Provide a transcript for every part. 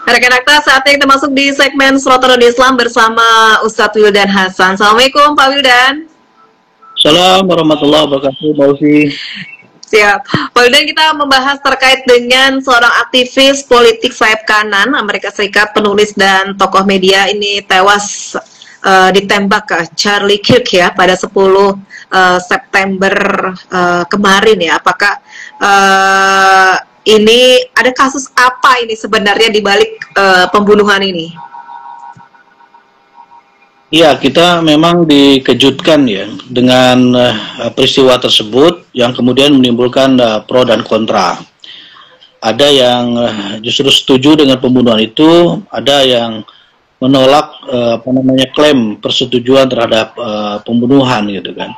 Rekan Akta, saatnya kita masuk di segmen Sorotan Islam bersama Ustadz Wildan Hasan. Assalamualaikum Pak Wildan. Assalamualaikum warahmatullahi wabarakatuh, Mbak Ufi. Siap. Pak Wildan, kita membahas terkait dengan seorang aktivis politik sayap kanan Amerika Serikat, penulis dan tokoh media ini tewas ditembak Charlie Kirk ya pada 10 September kemarin ya. Apakah ini ada kasus apa ini sebenarnya di balik pembunuhan ini? Iya, kita memang dikejutkan ya dengan peristiwa tersebut yang kemudian menimbulkan pro dan kontra. Ada yang justru setuju dengan pembunuhan itu, ada yang menolak klaim persetujuan terhadap pembunuhan gitu kan.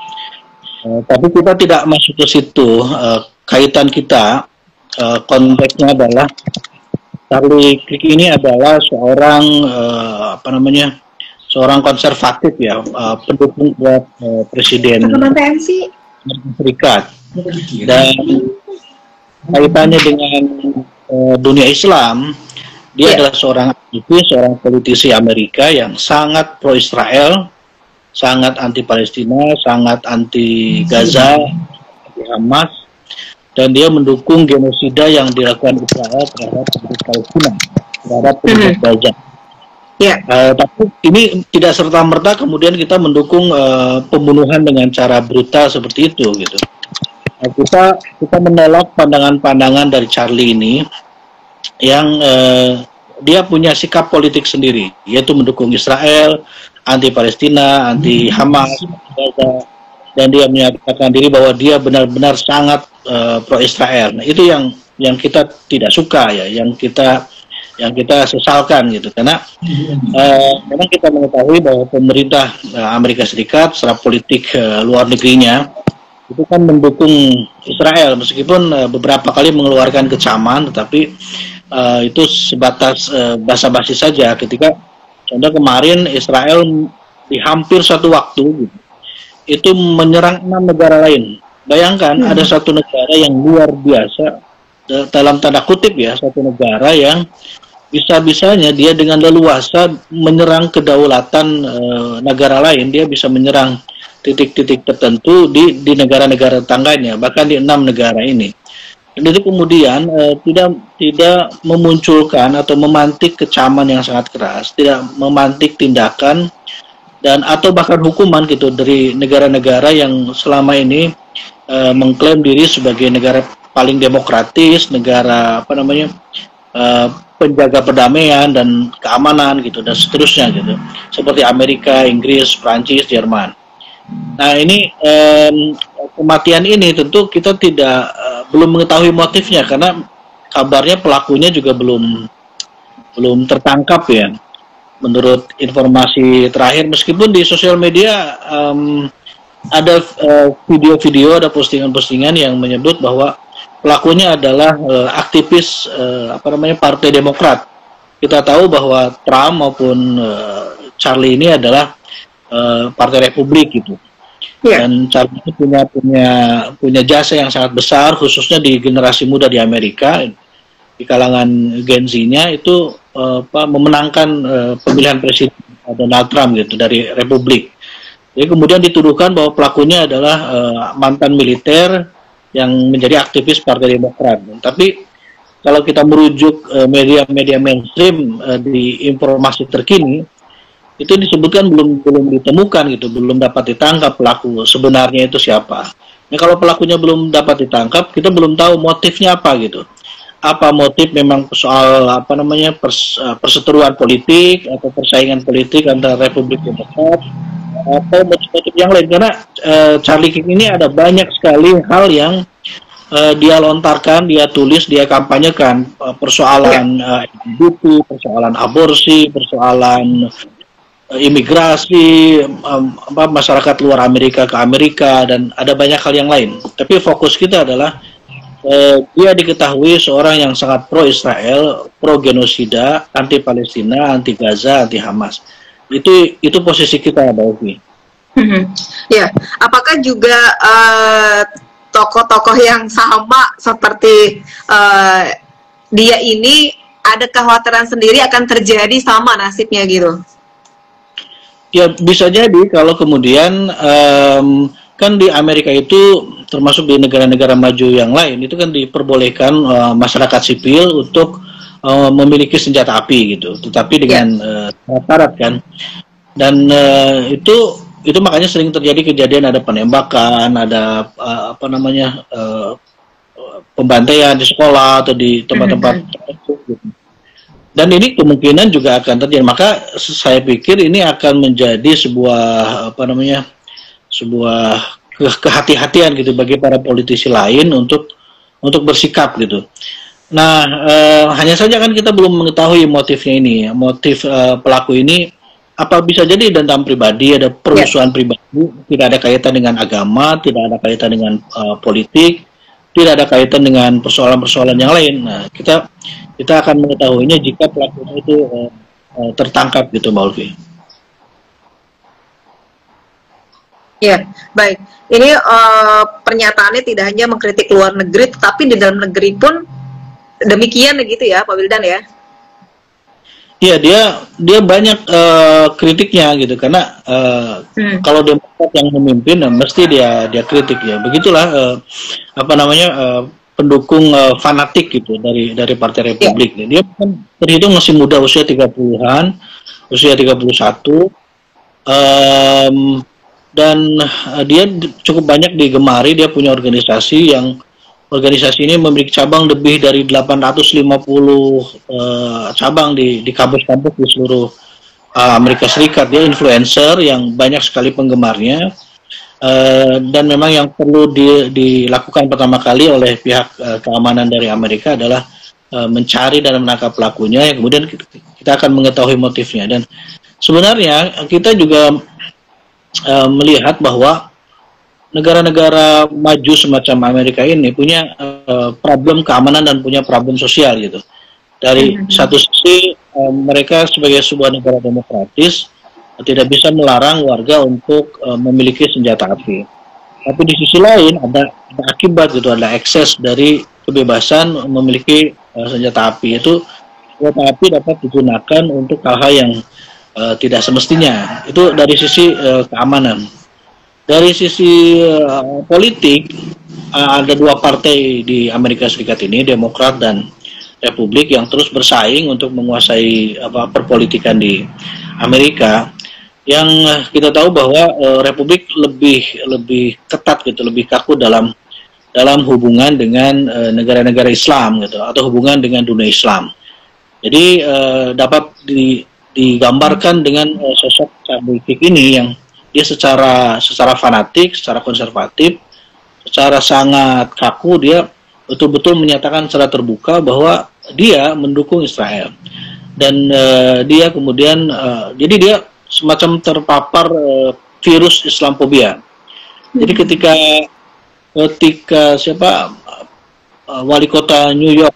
Tapi kita tidak masuk ke situ. Kaitan kita konteksnya adalah Charlie Kirk ini adalah seorang seorang konservatif ya, pendukung buat Presiden Amerika Serikat, dan kaitannya dengan dunia Islam, dia adalah seorang aktivis, seorang politisi Amerika yang sangat pro Israel, sangat anti Palestina, sangat anti Gaza, anti Hamas, dan dia mendukung genosida yang dilakukan Israel terhadap penduduk Palestina, terhadap penduduk Gaza. Tapi ini tidak serta-merta kemudian kita mendukung pembunuhan dengan cara brutal seperti itu gitu. Kita menolak pandangan-pandangan dari Charlie ini yang dia punya sikap politik sendiri, yaitu mendukung Israel, anti Palestina, anti Hamas, dan dia menyatakan diri bahwa dia benar-benar sangat pro Israel. Nah, itu yang kita tidak suka ya, yang kita sesalkan gitu, karena memang kita mengetahui bahwa pemerintah Amerika Serikat secara politik luar negerinya itu kan mendukung Israel, meskipun beberapa kali mengeluarkan kecaman, tetapi itu sebatas basa-basi saja. Ketika contoh kemarin Israel di hampir satu waktu gitu, itu menyerang 6 negara lain. Bayangkan ada satu negara yang luar biasa, dalam tanda kutip ya, satu negara yang bisa-bisanya dia dengan leluasa menyerang kedaulatan negara lain. Dia bisa menyerang titik-titik tertentu di negara-negara tetangganya, bahkan di 6 negara ini. Dan itu kemudian tidak memunculkan atau memantik kecaman yang sangat keras, tidak memantik tindakan dan atau bahkan hukuman gitu dari negara-negara yang selama ini mengklaim diri sebagai negara paling demokratis, negara penjaga perdamaian dan keamanan gitu, dan seterusnya gitu, seperti Amerika, Inggris, Prancis, Jerman. Nah ini kematian ini tentu kita belum mengetahui motifnya, karena kabarnya pelakunya juga belum tertangkap ya, menurut informasi terakhir. Meskipun di sosial media ada video-video, ada postingan-postingan yang menyebut bahwa pelakunya adalah aktivis Partai Demokrat. Kita tahu bahwa Trump maupun Charlie ini adalah Partai Republik gitu. Dan Charlie ini punya jasa yang sangat besar, khususnya di generasi muda di Amerika, di kalangan Gen Z-nya itu memenangkan pemilihan Presiden Donald Trump gitu dari Republik. Jadi kemudian dituduhkan bahwa pelakunya adalah mantan militer yang menjadi aktivis Partai Demokrat. Tapi kalau kita merujuk media-media mainstream di informasi terkini, itu disebutkan belum ditemukan gitu, belum dapat ditangkap pelaku sebenarnya itu siapa. Nah, kalau pelakunya belum dapat ditangkap, kita belum tahu motifnya apa gitu. Apa motif memang soal perseteruan politik atau persaingan politik antara Republik Demokrat atau motif-motif yang lain, karena Charlie Kirk ini ada banyak sekali hal yang dia lontarkan, dia tulis, dia kampanyekan, persoalan LGBT, persoalan aborsi, persoalan imigrasi, masyarakat luar Amerika ke Amerika, dan ada banyak hal yang lain. Tapi fokus kita adalah dia diketahui seorang yang sangat pro Israel, pro genosida, anti Palestina, anti Gaza, anti Hamas. Itu posisi kita, Mbak Ufi. Ya, apakah juga tokoh-tokoh yang sama seperti dia ini ada kekhawatiran sendiri akan terjadi sama nasibnya gitu. Ya bisa jadi kalau kemudian kan di Amerika itu termasuk di negara-negara maju yang lain itu kan diperbolehkan masyarakat sipil untuk memiliki senjata api gitu, tetapi dengan syarat kan, dan itu makanya sering terjadi kejadian ada penembakan, ada pembantaian di sekolah atau di tempat-tempat tertentu gitu. Dan ini kemungkinan juga akan terjadi. Maka saya pikir ini akan menjadi sebuah sebuah kehati-hatian gitu bagi para politisi lain untuk bersikap gitu. Nah, hanya saja kan kita belum mengetahui motifnya ini, motif pelaku ini apa bisa jadi dendam pribadi, ada permusuhan pribadi, tidak ada kaitan dengan agama, tidak ada kaitan dengan politik, tidak ada kaitan dengan persoalan-persoalan yang lain. Nah, kita akan mengetahuinya jika pelakunya itu tertangkap gitu, Mbak Ulfi. Ya, baik. Ini pernyataannya tidak hanya mengkritik luar negeri, tetapi di dalam negeri pun demikian gitu ya, Pak Wildan ya? Iya, dia banyak kritiknya gitu, karena kalau Demokrat yang memimpin, mesti dia kritik ya. Begitulah pendukung fanatik gitu dari Partai Republik. Dia kan terhitung masih muda, usia 30-an, usia 31, dan dia cukup banyak digemari. Dia punya organisasi ini memiliki cabang lebih dari 850 cabang di kampus-kampus di seluruh Amerika Serikat. Dia influencer yang banyak sekali penggemarnya. Dan memang yang perlu dilakukan pertama kali oleh pihak keamanan dari Amerika adalah mencari dan menangkap pelakunya, yang kemudian kita akan mengetahui motifnya. Dan sebenarnya kita juga melihat bahwa negara-negara maju semacam Amerika ini punya problem keamanan dan punya problem sosial gitu. Dari satu sisi mereka sebagai sebuah negara demokratis tidak bisa melarang warga untuk memiliki senjata api. Tapi di sisi lain ada akibat gitu, ada ekses dari kebebasan memiliki senjata api. Itu senjata api dapat digunakan untuk hal-hal yang tidak semestinya. Itu dari sisi keamanan. Dari sisi politik, ada dua partai di Amerika Serikat ini, Demokrat dan Republik, yang terus bersaing untuk menguasai perpolitikan di Amerika. Yang kita tahu bahwa Republik lebih ketat gitu, lebih kaku dalam hubungan dengan negara-negara Islam gitu, atau hubungan dengan dunia Islam. Jadi dapat digambarkan dengan sosok politik ini yang dia secara fanatik, secara konservatif, secara sangat kaku, dia betul-betul menyatakan secara terbuka bahwa dia mendukung Israel. Dan dia kemudian jadi dia semacam terpapar virus Islamophobia. Jadi ketika wali kota New York,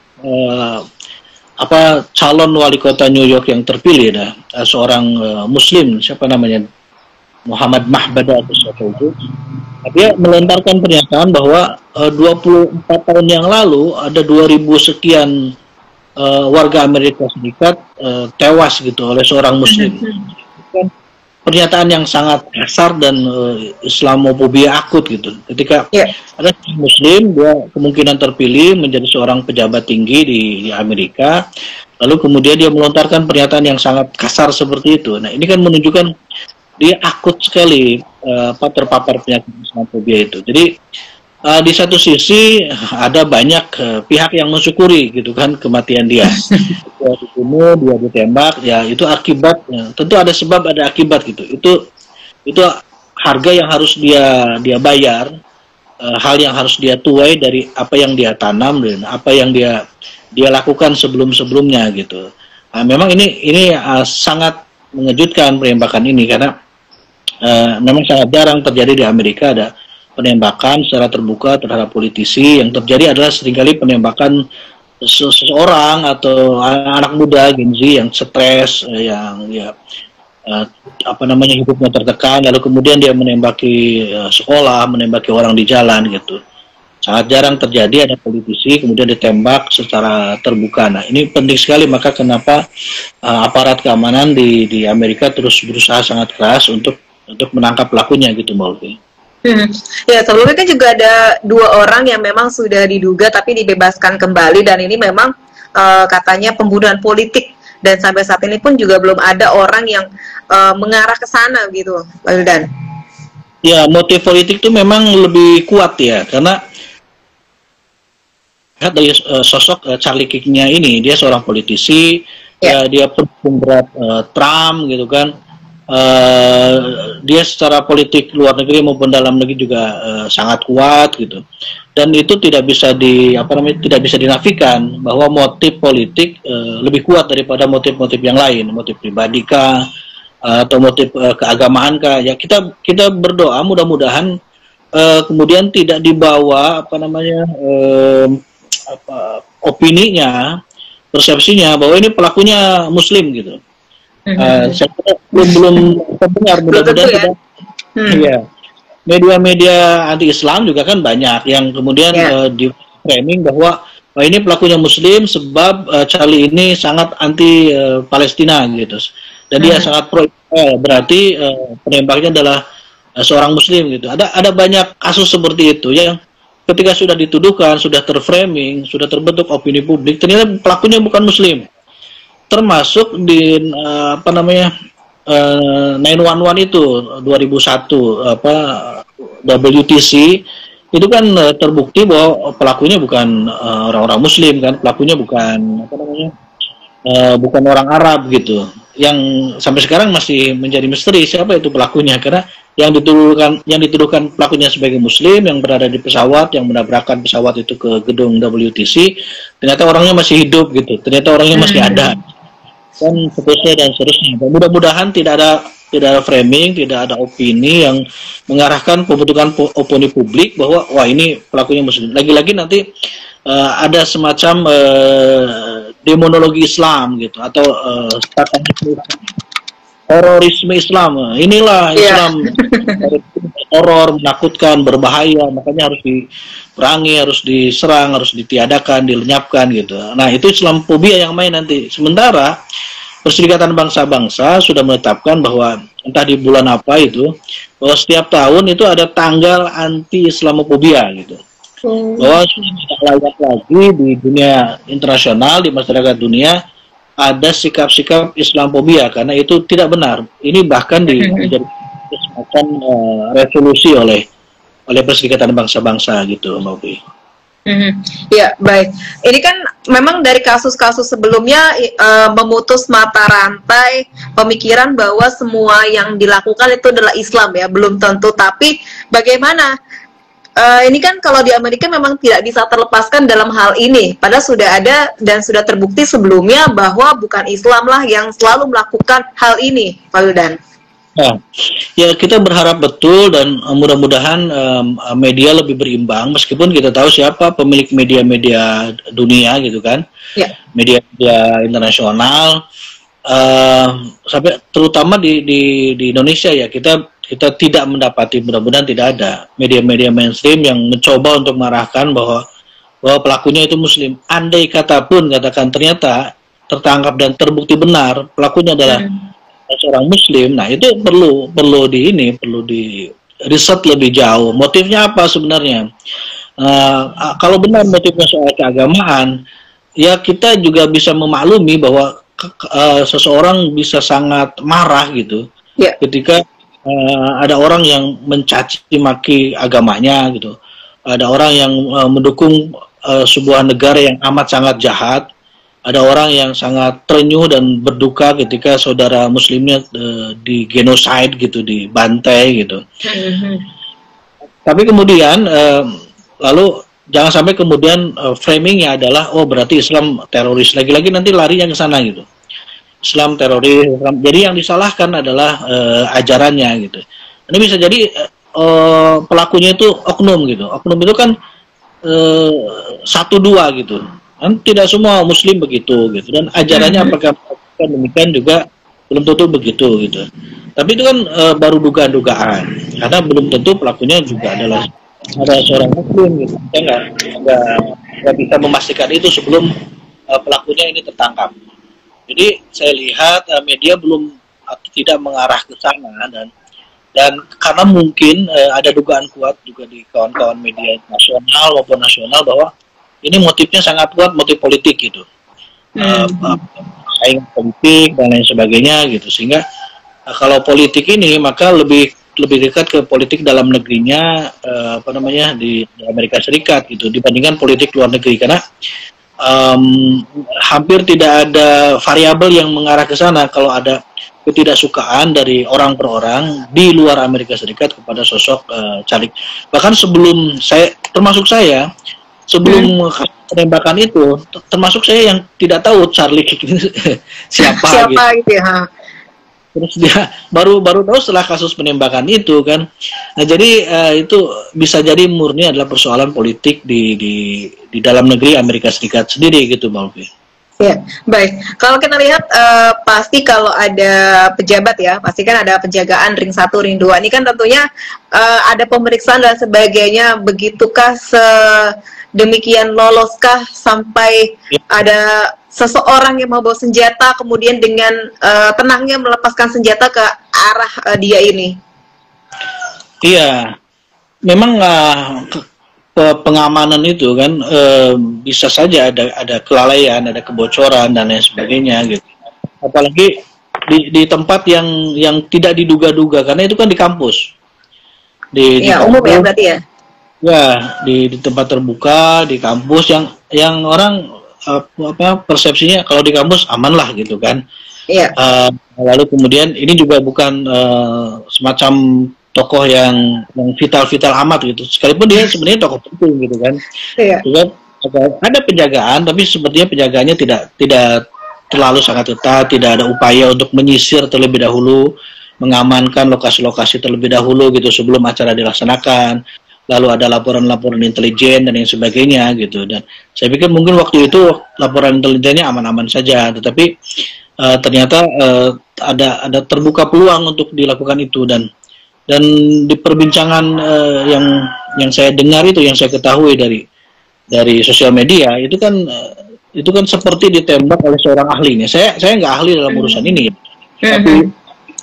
calon wali kota New York yang terpilih, seorang Muslim, siapa namanya, Muhammad Mahbada atau sesuatu itu, dia melontarkan pernyataan bahwa 24 tahun yang lalu ada 2.000 sekian warga Amerika Serikat tewas gitu oleh seorang Muslim. Pernyataan yang sangat kasar dan Islamophobia akut gitu. Ketika ada Muslim, dia kemungkinan terpilih menjadi seorang pejabat tinggi di Amerika, lalu kemudian dia melontarkan pernyataan yang sangat kasar seperti itu. Nah, ini kan menunjukkan dia akut sekali terpapar penyakit Islamophobia itu. Jadi di satu sisi ada banyak pihak yang mensyukuri gitu kan kematian dia. Dia dibunuh, dia ditembak, ya itu akibatnya. Tentu ada sebab, ada akibat gitu. Itu harga yang harus dia bayar, hal yang harus dia tuai dari apa yang dia tanam dan apa yang dia lakukan sebelum-sebelumnya gitu. Nah, memang ini sangat mengejutkan penembakan ini, karena memang sangat jarang terjadi di Amerika ada penembakan secara terbuka terhadap politisi. Yang terjadi adalah seringkali penembakan seseorang atau anak muda Gen Z yang stres, yang hidupnya tertekan, lalu kemudian dia menembaki sekolah, menembaki orang di jalan gitu. Sangat jarang terjadi ada politisi kemudian ditembak secara terbuka. Nah, ini penting sekali, maka kenapa aparat keamanan di Amerika terus berusaha sangat keras untuk menangkap pelakunya gitu, Mbak Ulfi. Ya, sebelumnya kan juga ada 2 orang yang memang sudah diduga tapi dibebaskan kembali, dan ini memang katanya pembunuhan politik, dan sampai saat ini pun juga belum ada orang yang mengarah ke sana gitu, Pak Wildan. Ya, motif politik itu memang lebih kuat ya, karena dari sosok Charlie Kirknya ini, dia seorang politisi, dia pendukung berat Trump gitu kan. Dia secara politik luar negeri maupun dalam negeri juga sangat kuat gitu, dan itu tidak bisa tidak bisa dinafikan bahwa motif politik lebih kuat daripada motif-motif yang lain, motif pribadi kah atau motif keagamaan kah. Ya, kita berdoa mudah-mudahan kemudian tidak dibawa opininya, persepsinya bahwa ini pelakunya Muslim gitu. Saya belum terdengar, mudah-mudahan tidak. Iya, media-media anti-Islam juga kan banyak yang kemudian di framing bahwa ini pelakunya Muslim sebab Charlie ini sangat anti Palestina gitu, dan dia sangat pro Israel, berarti penembaknya adalah seorang Muslim gitu. Ada banyak kasus seperti itu yang ketika sudah dituduhkan, sudah terframing, sudah terbentuk opini publik, ternyata pelakunya bukan Muslim. Termasuk di 911 itu 2001 WTC itu kan terbukti bahwa pelakunya bukan orang-orang Muslim kan, pelakunya bukan bukan orang Arab gitu, yang sampai sekarang masih menjadi misteri siapa itu pelakunya, karena yang dituduhkan pelakunya sebagai Muslim yang berada di pesawat yang menabrakkan pesawat itu ke gedung WTC, ternyata orangnya masih hidup gitu, ternyata orangnya masih ada, dan seterusnya. Dan mudah-mudahan tidak ada framing, tidak ada opini yang mengarahkan pembentukan opini publik bahwa wah ini pelakunya Muslim. Lagi-lagi nanti ada semacam demonologi Islam gitu, atau terorisme Islam. Inilah Islam horor, menakutkan, berbahaya, makanya harus diperangi, harus diserang, harus ditiadakan, dilenyapkan gitu. Nah, itu Islamophobia yang main nanti. Sementara Perserikatan Bangsa-Bangsa sudah menetapkan bahwa entah di bulan apa itu, bahwa setiap tahun itu ada tanggal anti Islamophobia gitu. Bahwa sudah tidak layak lagi di dunia internasional, di masyarakat dunia ada sikap-sikap Islamophobia, karena itu tidak benar. Ini bahkan dijadikan semacam resolusi oleh Perserikatan Bangsa-Bangsa gitu, Mbak Upi. Ya, baik. Ini kan memang dari kasus-kasus sebelumnya memutus mata rantai pemikiran bahwa semua yang dilakukan itu adalah Islam ya, belum tentu. Tapi bagaimana? Ini kan kalau di Amerika memang tidak bisa terlepaskan dalam hal ini. Padahal sudah ada dan sudah terbukti sebelumnya bahwa bukan Islam lah yang selalu melakukan hal ini, Pak Wildan. Nah, ya kita berharap betul, dan mudah-mudahan media lebih berimbang, meskipun kita tahu siapa pemilik media-media dunia gitu kan, media-media internasional, sampai terutama di Indonesia ya, kita tidak mendapati, mudah-mudahan tidak ada media-media mainstream yang mencoba untuk mengarahkan bahwa pelakunya itu Muslim. Andai kata pun katakan ternyata tertangkap dan terbukti benar pelakunya adalah seorang Muslim, nah itu perlu di riset lebih jauh. Motifnya apa sebenarnya? Kalau benar motifnya soal keagamaan, ya kita juga bisa memaklumi bahwa seseorang bisa sangat marah gitu ketika ada orang yang mencaci maki agamanya gitu, ada orang yang mendukung sebuah negara yang amat sangat jahat, ada orang yang sangat terenyuh dan berduka ketika saudara muslimnya di genocide gitu, dibantai gitu. Tapi kemudian lalu jangan sampai kemudian framingnya adalah oh berarti Islam teroris, lagi-lagi nanti larinya ke sana gitu. Islam teroris, jadi yang disalahkan adalah ajarannya gitu. Ini bisa jadi pelakunya itu oknum gitu. Oknum itu kan 1-2 gitu. Kan tidak semua Muslim begitu gitu. Dan ajarannya apakah demikian juga belum tentu begitu gitu. Tapi itu kan baru dugaan-dugaan, karena belum tentu pelakunya juga adalah ada seorang muslim gitu. Saya nggak bisa memastikan itu sebelum pelakunya ini tertangkap. Jadi saya lihat media belum atau tidak mengarah ke sana, dan karena mungkin ada dugaan kuat juga di kawan-kawan media nasional maupun nasional bahwa ini motifnya sangat kuat, motif politik gitu, saing politik dan lain sebagainya gitu, sehingga kalau politik ini maka lebih dekat ke politik dalam negerinya, di Amerika Serikat gitu, dibandingkan politik luar negeri, karena hampir tidak ada variabel yang mengarah ke sana kalau ada ketidaksukaan dari orang per orang di luar Amerika Serikat kepada sosok Charlie. Bahkan sebelum sebelum penembakan itu, termasuk saya yang tidak tahu Charlie siapa gitu ya. Terus dia baru tahu setelah kasus penembakan itu kan. Nah, jadi itu bisa jadi murni adalah persoalan politik di dalam negeri Amerika Serikat sendiri gitu, Mbak Upi. Ya, baik. Kalau kita lihat pasti kalau ada pejabat ya, pasti kan ada penjagaan ring 1, ring 2. Ini kan tentunya ada pemeriksaan dan sebagainya. Begitukah sedemikian loloskah sampai ada seseorang yang mau bawa senjata kemudian dengan tenangnya melepaskan senjata ke arah dia ini? Iya, memang pengamanan itu kan bisa saja ada kelalaian, ada kebocoran dan lain sebagainya gitu. Apalagi di tempat yang tidak diduga-duga, karena itu kan di kampus. Di umum ya berarti ya? Ya, di tempat terbuka, di kampus yang orang persepsinya kalau di kampus aman lah gitu kan. Iya. Lalu kemudian ini juga bukan semacam tokoh yang vital amat gitu. Sekalipun dia sebenarnya tokoh penting gitu kan. Iya. Juga ada penjagaan, tapi sepertinya penjagaannya tidak terlalu sangat ketat, tidak ada upaya untuk menyisir terlebih dahulu, mengamankan lokasi-lokasi terlebih dahulu gitu sebelum acara dilaksanakan. Lalu ada laporan-laporan intelijen dan yang sebagainya gitu, dan saya pikir mungkin waktu itu laporan intelijennya aman-aman saja, tetapi ternyata ada terbuka peluang untuk dilakukan itu, dan di perbincangan yang saya dengar itu, yang saya ketahui dari sosial media itu kan seperti ditembak oleh seorang ahlinya. Saya nggak ahli dalam urusan ini, tapi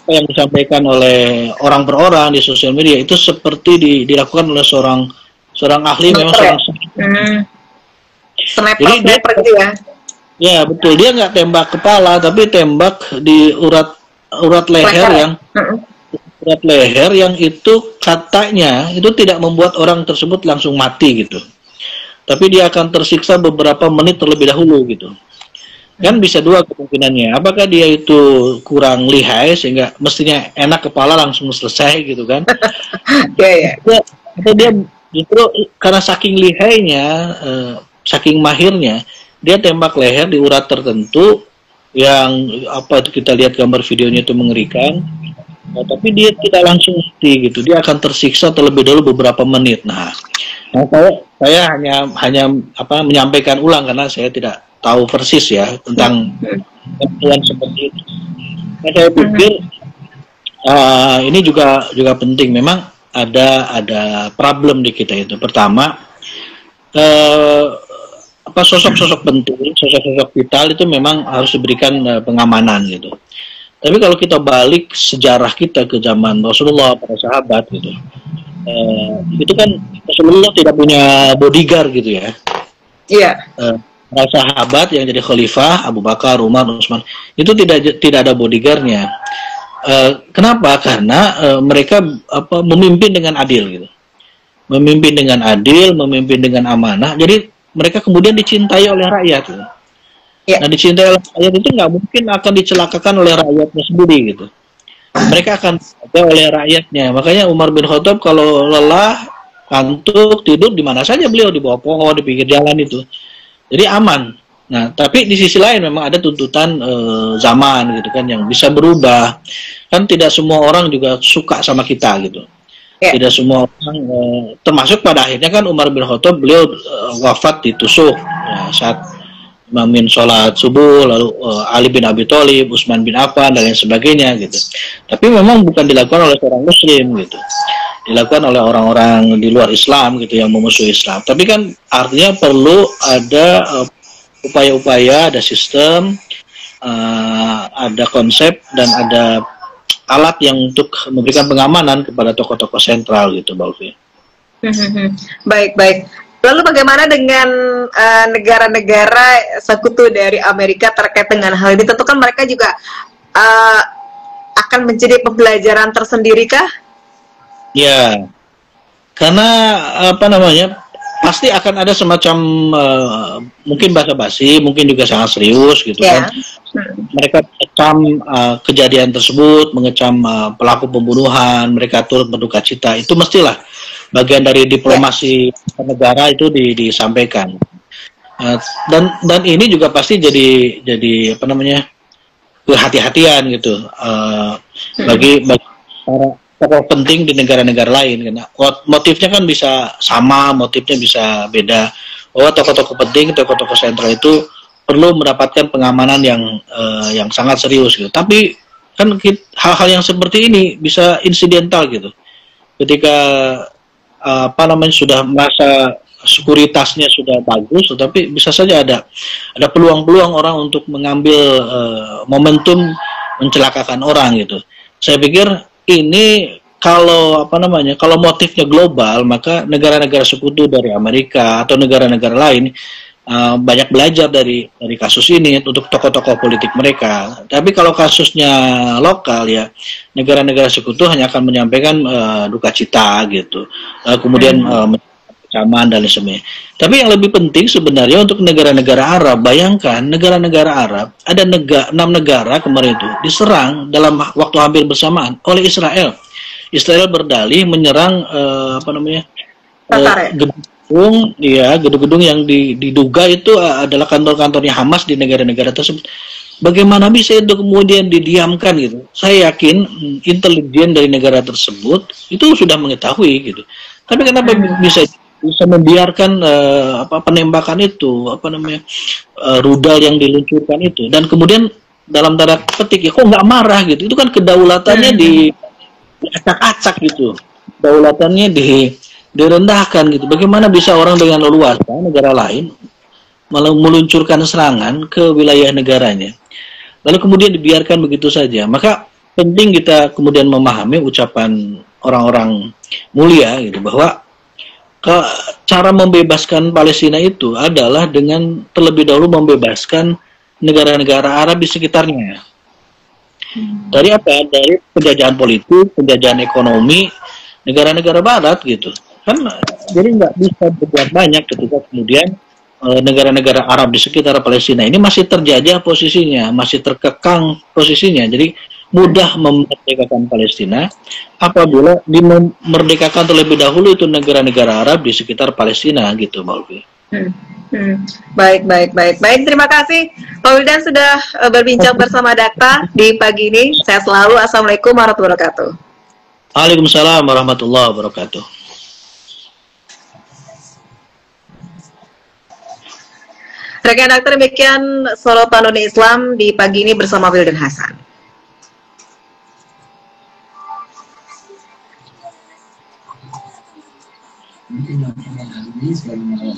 yang disampaikan oleh orang per orang di sosial media itu seperti dilakukan oleh seorang ahli, memang jadi dia pergi ya. Ya betul, dia nggak tembak kepala tapi tembak di urat leher yang itu katanya itu tidak membuat orang tersebut langsung mati gitu, tapi dia akan tersiksa beberapa menit terlebih dahulu gitu. Kan bisa dua kemungkinannya, apakah dia itu kurang lihai sehingga mestinya enak kepala langsung selesai gitu kan. Atau dia justru karena saking lihainya, saking mahirnya, dia tembak leher di urat tertentu yang kita lihat gambar videonya itu mengerikan. Tapi dia tidak langsung mati gitu, dia akan tersiksa terlebih dahulu beberapa menit. Nah saya hanya menyampaikan ulang karena saya tidak tahu persis ya tentang ketentuan seperti itu. Nah, saya pikir ini juga penting. Memang ada problem di kita itu. Pertama, sosok-sosok penting, sosok-sosok vital itu memang harus diberikan pengamanan gitu. Tapi kalau kita balik sejarah kita ke zaman Rasulullah, para sahabat gitu, itu kan Rasulullah tidak punya bodyguard gitu ya. Iya. Para sahabat yang jadi khalifah, Abu Bakar, Umar, Utsman, itu tidak ada bodyguardnya. Kenapa? Karena mereka memimpin dengan adil gitu, memimpin dengan adil, memimpin dengan amanah. Jadi mereka kemudian dicintai oleh rakyat gitu. Nah, dicintai oleh rakyat itu nggak mungkin akan dicelakakan oleh rakyatnya sendiri gitu. Mereka akan dicintai oleh rakyatnya. Makanya Umar bin Khattab kalau lelah, kantuk, tidur di mana saja beliau, di bawah pohon, di pinggir jalan itu. Jadi aman. Nah, tapi di sisi lain memang ada tuntutan zaman gitu kan yang bisa berubah. Kan tidak semua orang juga suka sama kita gitu. Tidak semua orang, termasuk pada akhirnya kan Umar bin Khattab beliau wafat ditusuk saat imamin sholat subuh, lalu Ali bin Abi Thalib, Utsman bin Affan dan lain sebagainya gitu. Tapi memang bukan dilakukan oleh seorang muslim gitu. dilakukan oleh orang-orang di luar Islam gitu yang memusuhi Islam. Tapi kan artinya perlu ada upaya-upaya, ada sistem, ada konsep dan ada alat yang untuk memberikan pengamanan kepada tokoh-tokoh sentral gitu, Mbak Ulfi. Baik, baik. Lalu bagaimana dengan negara-negara sekutu dari Amerika terkait dengan hal ini? Tentu kan mereka juga akan menjadi pembelajaran tersendiri kah? Ya, karena apa namanya, pasti akan ada semacam mungkin basa-basi, mungkin juga sangat serius gitu kan. Mereka mengecam kejadian tersebut, mengecam pelaku pembunuhan, mereka turut berduka cita. Itu mestilah bagian dari diplomasi negara itu disampaikan. Dan ini juga pasti jadi apa namanya, kehati-hatian gitu bagi para tokoh penting di negara-negara lain, karena motifnya kan bisa sama, motifnya bisa beda. Bahwa tokoh-tokoh penting, tokoh-tokoh sentral itu perlu mendapatkan pengamanan yang sangat serius gitu. Tapi kan hal-hal yang seperti ini bisa insidental gitu. Ketika apa namanya sudah merasa sekuritasnya sudah bagus, tetapi bisa saja ada peluang-peluang orang untuk mengambil momentum mencelakakan orang gitu. Saya pikir ini kalau apa namanya, kalau motifnya global, maka negara-negara sekutu dari Amerika atau negara-negara lain banyak belajar dari kasus ini untuk tokoh-tokoh politik mereka. Tapi kalau kasusnya lokal ya, negara-negara sekutu hanya akan menyampaikan duka cita gitu, kemudian kecaman dan lain sebagainya. Tapi yang lebih penting sebenarnya untuk negara-negara Arab, bayangkan negara-negara Arab ada 6 negara kemarin itu diserang dalam waktu hampir bersamaan oleh Israel. Israel berdalih menyerang apa namanya, gedung-gedung yang diduga itu adalah kantor-kantornya Hamas di negara-negara tersebut. Bagaimana bisa itu kemudian didiamkan gitu? Saya yakin intelijen dari negara tersebut itu sudah mengetahui gitu. Tapi kenapa bisa membiarkan penembakan itu, apa namanya, rudal yang diluncurkan itu, dan kemudian dalam tanda petik ya kok nggak marah gitu? Itu kan kedaulatannya diacak-acak gitu, kedaulatannya direndahkan gitu. Bagaimana bisa orang dengan leluasa negara lain meluncurkan serangan ke wilayah negaranya, lalu kemudian dibiarkan begitu saja? Maka penting kita kemudian memahami ucapan orang-orang mulia gitu, bahwa cara membebaskan Palestina itu adalah dengan terlebih dahulu membebaskan negara-negara Arab di sekitarnya. Dari apa? Dari penjajahan politik, penjajahan ekonomi negara-negara Barat gitu. Kan jadi nggak bisa berbuat banyak ketika kemudian negara-negara Arab di sekitar Palestina ini masih terjajah posisinya, masih terkekang posisinya. Jadi mudah memerdekakan Palestina apabila dimerdekakan terlebih dahulu itu negara-negara Arab di sekitar Palestina gitu, Mbak Ulfi. Baik. Terima kasih Pak Wildan sudah berbincang bersama Dakta di pagi ini. Sehat selalu. Assalamualaikum warahmatullahi wabarakatuh. Waalaikumsalam warahmatullahi wabarakatuh. Rekan Dakta, demikian sorotan dunia Islam di pagi ini bersama Wildan Hasan. Mungkin yang ini sebagai